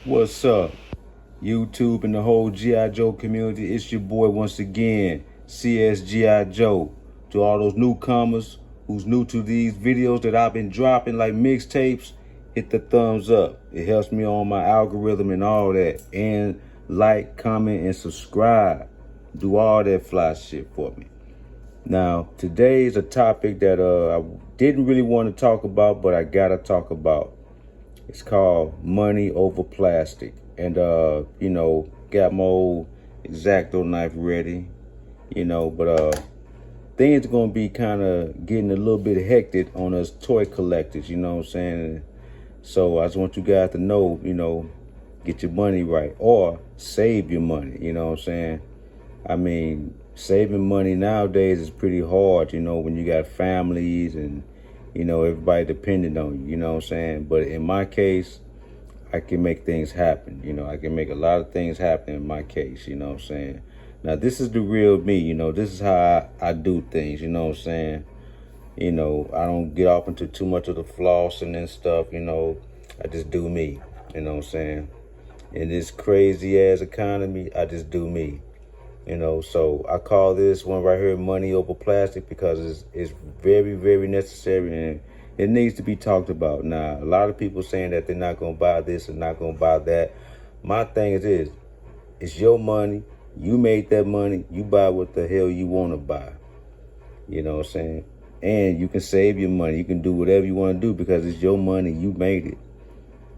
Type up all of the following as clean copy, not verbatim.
What's up, YouTube and the whole G.I. Joe community? It's your boy once again, CS-GIJOE. To all those newcomers who's new to these videos that I've been dropping like mixtapes, hit the thumbs up. It helps me on my algorithm and all that. And like, comment, and subscribe. Do all that fly shit for me. Now, today is a topic that I didn't really want to talk about, but I gotta talk about. It's called money over plastic. And, got my old X-Acto knife ready, but things are going to be kind of getting a little bit hectic on us toy collectors, you know what I'm saying? So I just want you guys to know, get your money right or save your money, you know what I'm saying? I mean, saving money nowadays is pretty hard, when you got families and, everybody dependent on you, you know what I'm saying? But in my case, I can make things happen. I can make a lot of things happen in my case, you know what I'm saying? Now, this is the real me, this is how I do things, you know what I'm saying? I don't get off into too much of the flossing and stuff, I just do me, you know what I'm saying? In this crazy ass economy, I just do me. So I call this one right here money over plastic because it's very, very necessary and it needs to be talked about. Now, a lot of people saying that they're not going to buy this and not going to buy that. My thing is this, it's your money. You made that money. You buy what the hell you want to buy. You know what I'm saying? And you can save your money. You can do whatever you want to do because it's your money. You made it.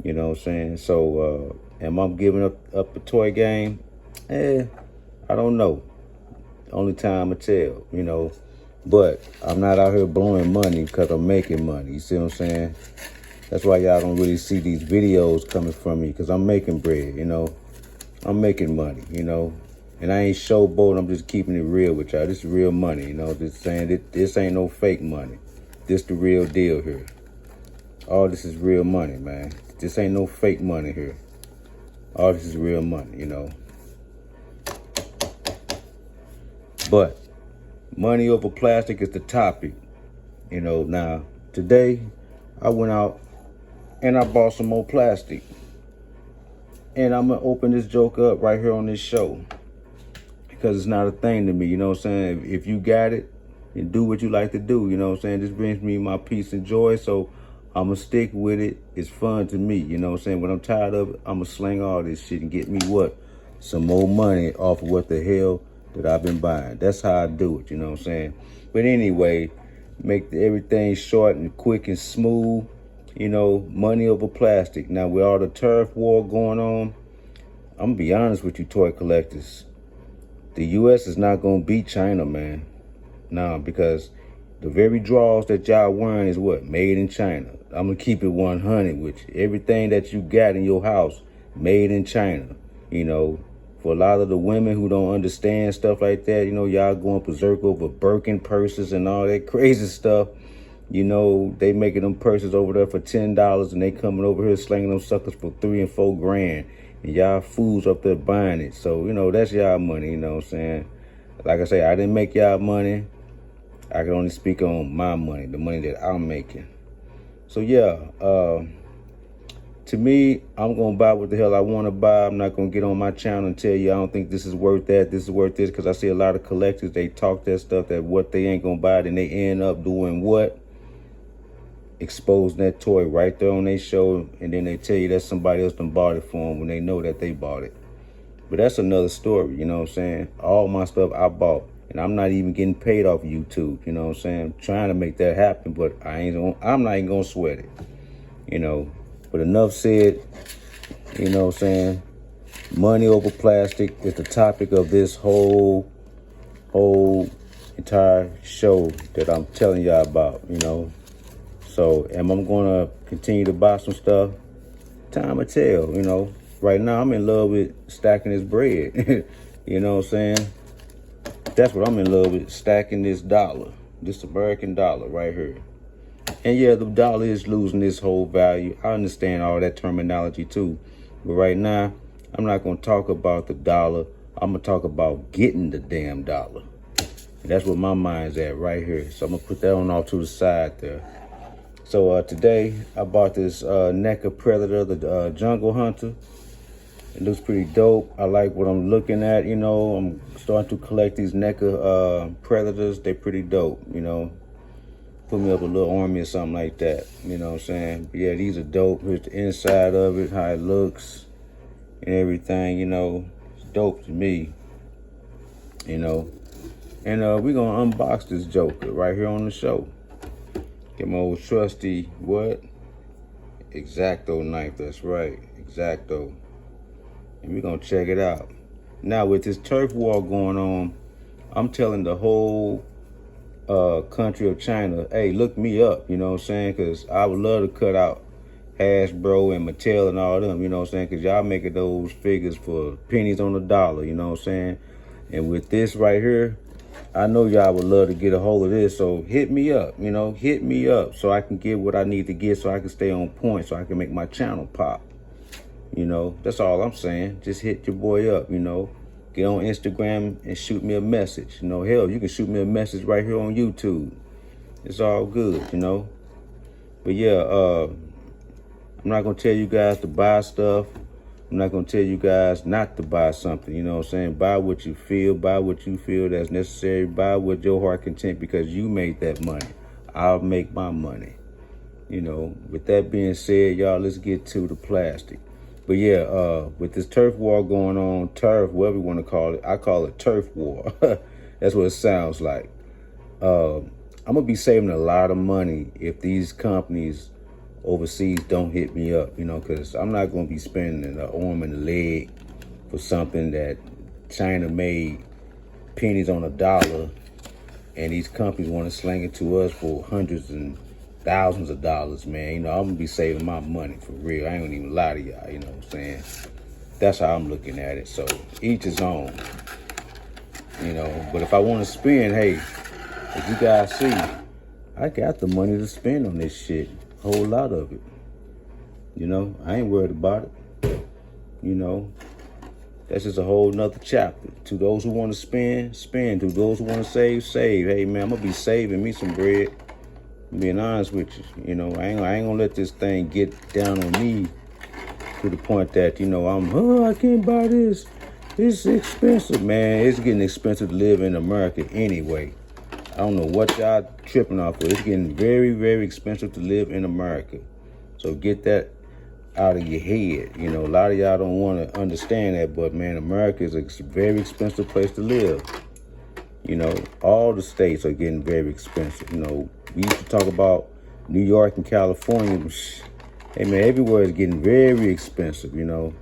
You know what I'm saying? So, am I giving up a toy game? I don't know. Only time will tell, But I'm not out here blowing money because I'm making money. You see what I'm saying? That's why y'all don't really see these videos coming from me because I'm making bread, I'm making money, And I ain't showboating. I'm just keeping it real with y'all. This is real money, Just saying this ain't no fake money. This the real deal here. All this is real money, man. This ain't no fake money here. All this is real money, But money over plastic is the topic. Now today I went out and I bought some more plastic. And I'm gonna open this joke up right here on this show. Because it's not a thing to me, you know what I'm saying? If you got it, then do what you like to do, you know what I'm saying? This brings me my peace and joy, so I'm gonna stick with it. It's fun to me, you know what I'm saying? When I'm tired of it, I'm gonna sling all this shit and get me what? Some more money off of what the hell that I've been buying. That's how I do it, you know what I'm saying? But anyway, make everything short and quick and smooth, money over plastic. Now, with all the turf war going on, I'm gonna be honest with you toy collectors. The U.S. is not gonna beat China, man. Nah, because the very draws that y'all wearing is what? Made in China. I'm gonna keep it 100 with you. Everything that you got in your house, made in China, For a lot of the women who don't understand stuff like that, y'all going berserk over Birkin purses and all that crazy stuff. They making them purses over there for $10 and they coming over here slinging them suckers for $3 and $4 grand. And y'all fools up there buying it. So, that's y'all money, you know what I'm saying? Like I say, I didn't make y'all money. I can only speak on my money, the money that I'm making. So, yeah, to me, I'm going to buy what the hell I want to buy. I'm not going to get on my channel and tell you I don't think this is worth that, this is worth this, because I see a lot of collectors, they talk that stuff, that what they ain't going to buy, then they end up doing what? Exposing that toy right there on their show, and then they tell you that somebody else done bought it for them when they know that they bought it. But that's another story, you know what I'm saying? All my stuff I bought, and I'm not even getting paid off YouTube, you know what I'm saying? I'm trying to make that happen, but I'm not even gonna sweat it, But enough said, you know what I'm saying? Money over plastic is the topic of this whole entire show that I'm telling y'all about, So, am I gonna continue to buy some stuff? Time will tell, Right now, I'm in love with stacking this bread. You know what I'm saying? That's what I'm in love with, stacking this dollar. This American dollar right here. And yeah, the dollar is losing its whole value. I understand all that terminology too. But right now, I'm not going to talk about the dollar. I'm going to talk about getting the damn dollar. And that's where my mind's at right here. So I'm going to put that on off to the side there. So today, I bought this NECA Predator, the Jungle Hunter. It looks pretty dope. I like what I'm looking at, you know. I'm starting to collect these NECA Predators. They're pretty dope, you know. Put me up a little army or something like that, you know what I'm saying? But yeah, these are dope. Here's the inside of it, how it looks and everything, you know. It's dope to me, you know. And we're going to unbox this joker right here on the show. Get my old trusty, what? X-Acto knife, that's right, X-Acto. And we're going to check it out. Now, with this turf war going on, I'm telling the whole country of China, hey, look me up, you know what I'm saying? Because I would love to cut out Hasbro and Mattel and all them, you know what I'm saying? Because y'all making those figures for pennies on the dollar, you know what I'm saying? And with this right here, I know y'all would love to get a hold of this, so hit me up, you know, hit me up so I can get what I need to get so I can stay on point, so I can make my channel pop. You know, that's all I'm saying. Just hit your boy up, you know. Get on Instagram and shoot me a message. You know, hell, you can shoot me a message right here on YouTube. It's all good, you know. But yeah, I'm not going to tell you guys to buy stuff. I'm not going to tell you guys not to buy something, you know what I'm saying? Buy what you feel that's necessary. Buy with your heart content because you made that money. I'll make my money. You know, with that being said, y'all, let's get to the plastic. But yeah, with this turf war going on, turf, whatever you want to call it, I call it turf war. That's what it sounds like. I'm going to be saving a lot of money if these companies overseas don't hit me up, you know, because I'm not going to be spending an arm and a leg for something that China made pennies on a dollar, and these companies want to slang it to us for hundreds and thousands of dollars, man. You know, I'm going to be saving my money for real. I ain't going to even lie to y'all, you know what I'm saying? That's how I'm looking at it. So each his own, you know. But if I want to spend, hey, as you guys see, I got the money to spend on this shit. A whole lot of it. You know, I ain't worried about it. You know, that's just a whole nother chapter. To those who want to spend, spend. To those who want to save, save. Hey, man, I'm going to be saving me some bread. I'm being honest with you. You know, I ain't going to let this thing get down on me to the point that, you know, I can't buy this. It's expensive, man. It's getting expensive to live in America anyway. I don't know what y'all tripping off of. It's getting very, very expensive to live in America. So get that out of your head. You know, a lot of y'all don't want to understand that, but man, America is a very expensive place to live. You know, all the states are getting very expensive. You know, we used to talk about New York and California. Hey man, everywhere is getting very expensive, you know.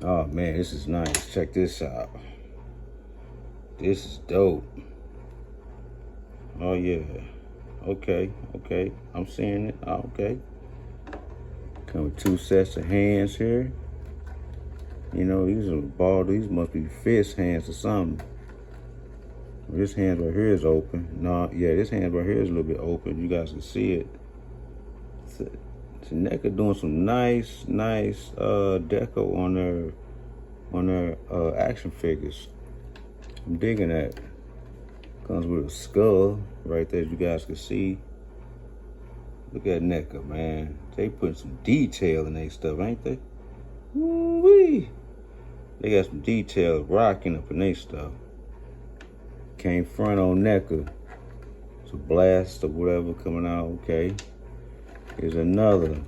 Oh man, this is nice. Check this out. This is dope. Oh yeah. Okay. I'm seeing it. Okay. Come with 2 sets of hands here. You know, these are ball. These must be fist hands or something. This hand right here is open. No, yeah, this hand right here is a little bit open. You guys can see it. So NECA doing some nice deco on their action figures. I'm digging that. Comes with a skull right there, as you guys can see. Look at NECA, man. They putting some detail in their stuff, ain't they? Woo-wee. They got some detail rocking up in their stuff. Came front on NECA. It's a blast or whatever coming out, okay. Here's another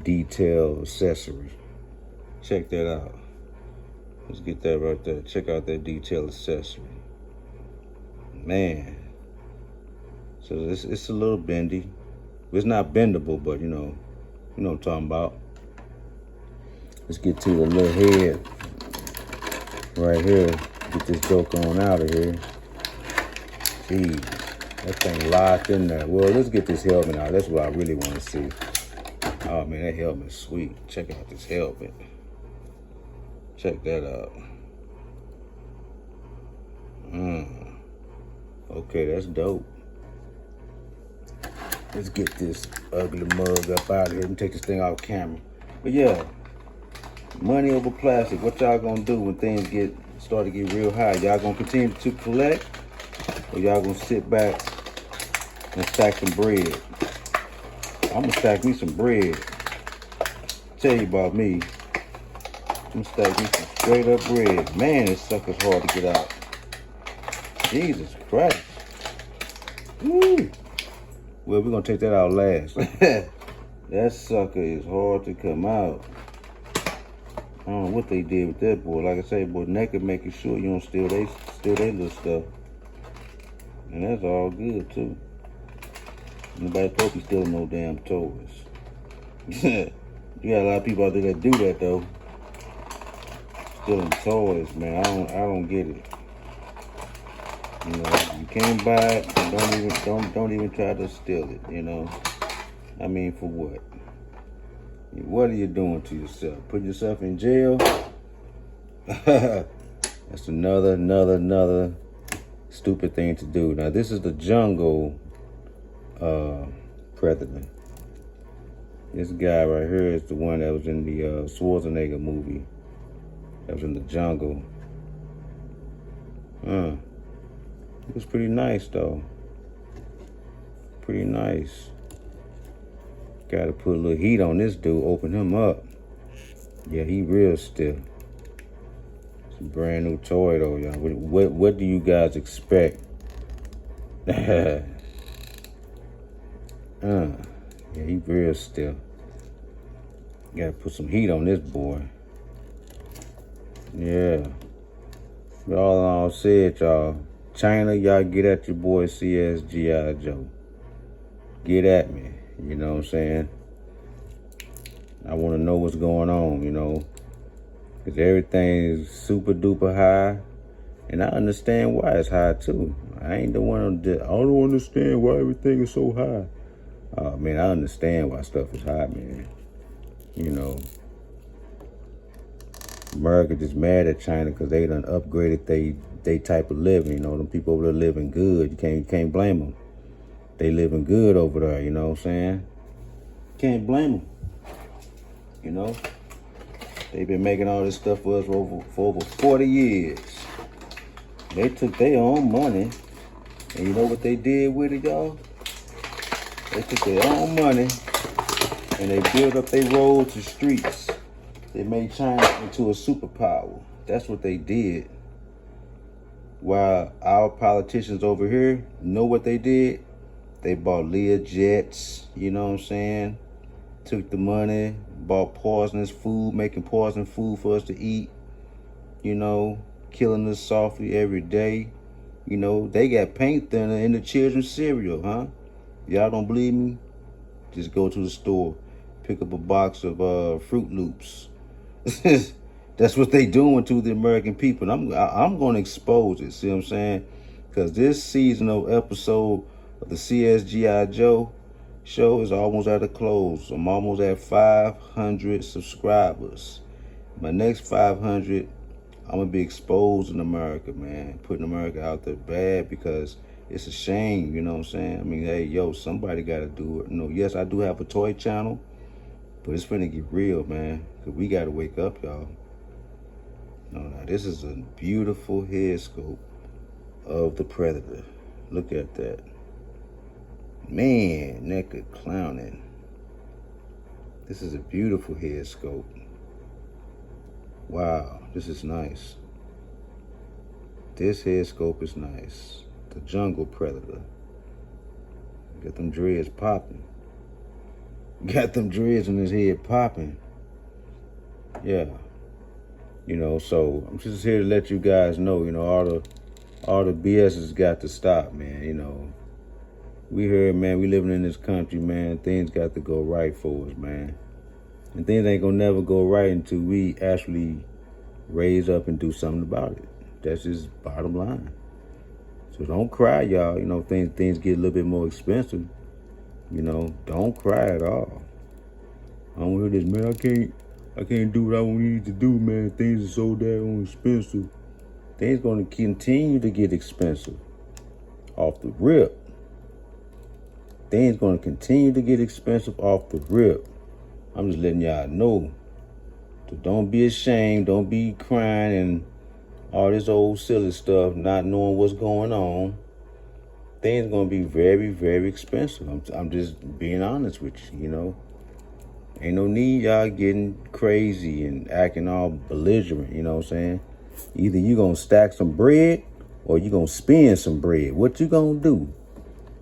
detail accessory. Check that out. Let's get that right there. Check out that detail accessory. Man. So it's a little bendy. It's not bendable, but you know what I'm talking about. Let's get to the little head right here. Get this joke on out of here. Jeez, that thing locked in there. Well, let's get this helmet out. That's what I really want to see. Oh man, that helmet's sweet. Check out this helmet. Check that out. Okay, that's dope. Let's get this ugly mug up out of here and take this thing off camera. But yeah, money over plastic. What y'all gonna do when things start to get real high? Y'all gonna continue to collect, or y'all gonna sit back and stack some bread? I'm gonna stack me some bread. Tell you about me. I'm stacking some straight up bread. Man, this sucker's hard to get out. Jesus Christ. Woo. Well, we're gonna take that out last. That sucker is hard to come out. I don't know what they did with that boy. Like I say, boy, NECA making sure you don't steal they little stuff. And that's all good too. Nobody supposed to be stealing no damn toys. You got a lot of people out there that do that though. Stealing toys, man. I don't get it. You know, you can't buy it, and don't even try to steal it, you know. I mean, for what? What are you doing to yourself? Put yourself in jail? That's another stupid thing to do. Now, this is the jungle predator. This guy right here is the one that was in the Schwarzenegger movie. That was in the jungle. It was pretty nice, though. Pretty nice. Gotta put a little heat on this dude, open him up. Yeah, he real stiff. It's a brand new toy, though, y'all. What do you guys expect? Yeah, he real stiff. Gotta put some heat on this boy. Yeah. But all I said, y'all, China, y'all get at your boy CS-GIJOE. Get at me, you know what I'm saying? I want to know what's going on, you know, because everything is super duper high, and I understand why it's high too. I ain't the one that I don't understand why everything is so high. Oh man, I understand why stuff is high, man. You know, America just mad at China because they done upgraded they type of living. You know, them people over there living good. You can't blame them. They living good over there. You know what I'm saying? Can't blame them. You know, they've been making all this stuff for us for over 40 years. They took their own money, and you know what they did with it, y'all? They took their own money and they built up their roads and streets. They made China into a superpower. That's what they did. While our politicians over here know what they did, they bought Lear jets, you know what I'm saying? Took the money, bought poisonous food, making poison food for us to eat, you know, killing us softly every day. You know, they got paint thinner in the children's cereal, huh? Y'all don't believe me? Just go to the store, pick up a box of Fruit Loops. That's what they doing to the American people. And I'm going to expose it, see what I'm saying? Because this seasonal episode of the CS-GIJOE show is almost at a close. I'm almost at 500 subscribers. My next 500, I'm going to be exposing America, man. Putting America out there bad because it's a shame, you know what I'm saying? I mean, hey, yo, somebody got to do it. You know, yes, I do have a toy channel, but it's finna get real, man. Because we got to wake up, y'all. No, now, this is a beautiful head scope of the Predator. Look at that. Man, NECA clowning. This is a beautiful head scope. Wow, this is nice. This head scope is nice. The Jungle Predator. Got them dreads popping. Got them dreads in his head popping. Yeah. You know, so I'm just here to let you guys know, you know, all the BS has got to stop, man. You know, we here, man, we living in this country, man. Things got to go right for us, man. And things ain't gonna never go right until we actually raise up and do something about it. That's just bottom line. So don't cry, y'all. You know, things get a little bit more expensive. You know, don't cry at all. I don't hear this, man. I can't do what I need to do, man. Things are so damn expensive. Things gonna continue to get expensive. Off the rip. Things gonna continue to get expensive off the rip. I'm just letting y'all know. So don't be ashamed. Don't be crying and all this old silly stuff, not knowing what's going on. Things gonna be very, very expensive. I'm just being honest with you, you know. Ain't no need y'all getting crazy and acting all belligerent, you know what I'm saying? Either you gonna stack some bread or you gonna spend some bread. What you gonna do?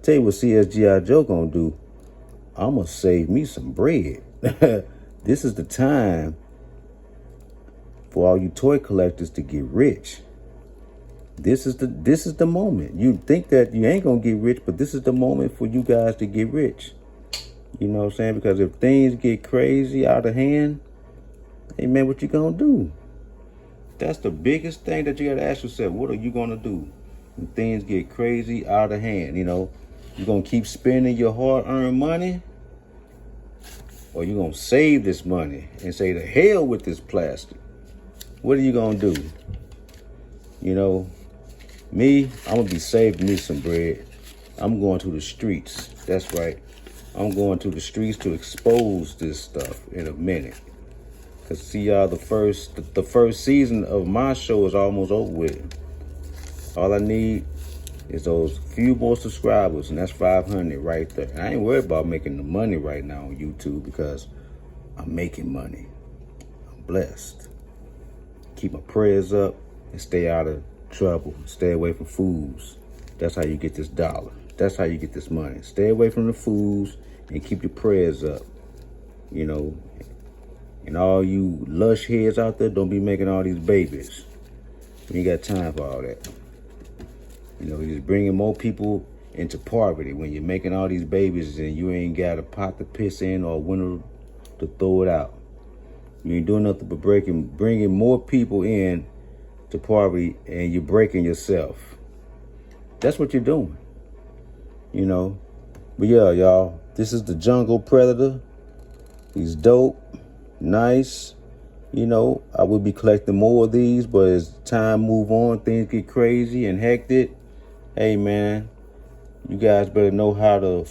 Tell you what CS-GIJOE gonna do. I'm gonna save me some bread. This is the time for all you toy collectors to get rich. This is the moment. You think that you ain't gonna get rich, but this is the moment for you guys to get rich. You know what I'm saying? Because if things get crazy out of hand, hey man, what you gonna do? That's the biggest thing that you gotta ask yourself. What are you gonna do when things get crazy out of hand? You know, you gonna keep spending your hard-earned money, or you gonna save this money and say to hell with this plastic? What are you gonna do? You know, me, I'm gonna be saving me some bread. I'm going to the streets. That's right. I'm going to the streets to expose this stuff in a minute. Cause see y'all, the first season of my show is almost over with. All I need is those few more subscribers, and that's 500 right there. And I ain't worried about making the money right now on YouTube because I'm making money. I'm blessed. Keep my prayers up and stay out of trouble. Stay away from fools. That's how you get this dollar. That's how you get this money. Stay away from the fools and keep your prayers up. You know, and all you lush heads out there, don't be making all these babies. We ain't got time for all that. You know, you're just bringing more people into poverty when you're making all these babies and you ain't got a pot to piss in or a window to throw it out. You ain't doing nothing but bringing more people in to poverty, and you're breaking yourself. That's what you're doing, you know. But yeah, y'all, this is the Jungle Predator. He's dope, nice. You know, I will be collecting more of these, but as time move on, things get crazy and hectic. Hey man, you guys better know how to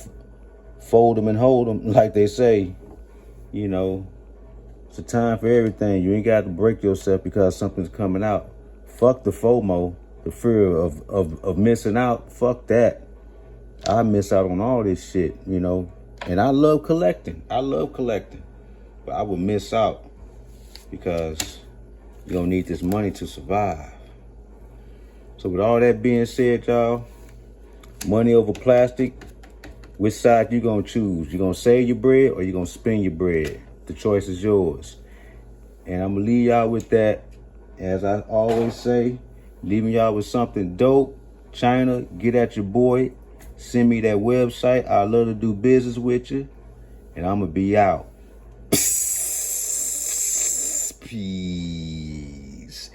fold them and hold them, like they say. You know, it's a time for everything. You ain't got to break yourself because something's coming out. Fuck the FOMO, the fear of missing out. Fuck that. I miss out on all this shit, you know. And I love collecting. But I will miss out because you're going to need this money to survive. So with all that being said, y'all, money over plastic, which side you going to choose? You going to save your bread or you going to spend your bread? The choice is yours. And I'm going to leave y'all with that. As I always say, leaving y'all with something dope. China, get at your boy. Send me that website. I'd love to do business with you. And I'm going to be out. Peace.